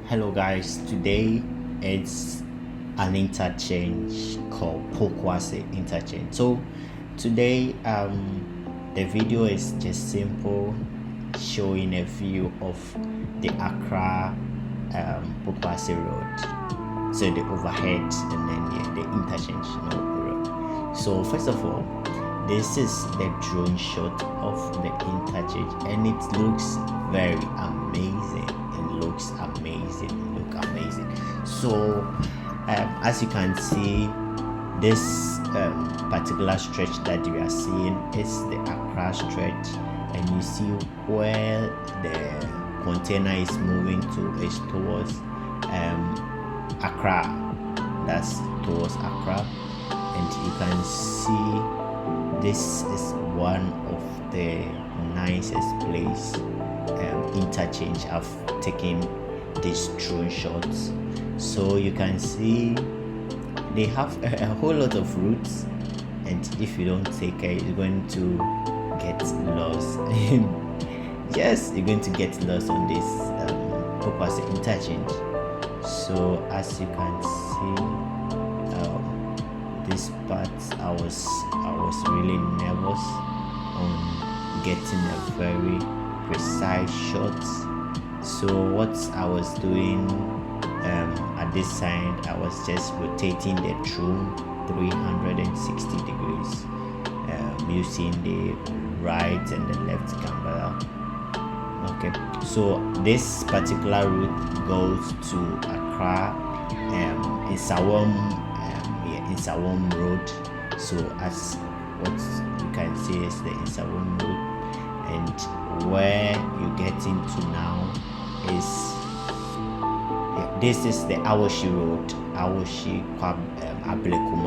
Hello guys, today it's an interchange called Pokuase interchange. So today the video is just simple, showing a view of the Accra Pokuase road. So the overhead and then the interchange road. So first of all, this is the drone shot of the interchange and it looks very amazing. Looks amazing. So as you can see, this particular stretch that we are seeing is the Accra stretch, and you see where the container is moving to is towards Accra. That's towards Accra, and you can see this is one of the nicest place interchange. I've taken these drone shots, so you can see they have a whole lot of routes, and if you don't take care, you're going to get lost. Yes, you're going to get lost on this Pokuase interchange. So as you can see, this part I was really nervous on getting a very precise shots. So what I was doing at this side, I was just rotating the drone 360 degrees using the right and the left camera. Okay, so this particular route goes to Accra, Insawam road. So as what you can see is the Insawam road, and where you get into now is this is the Awoshi road, Awoshi Ablekuma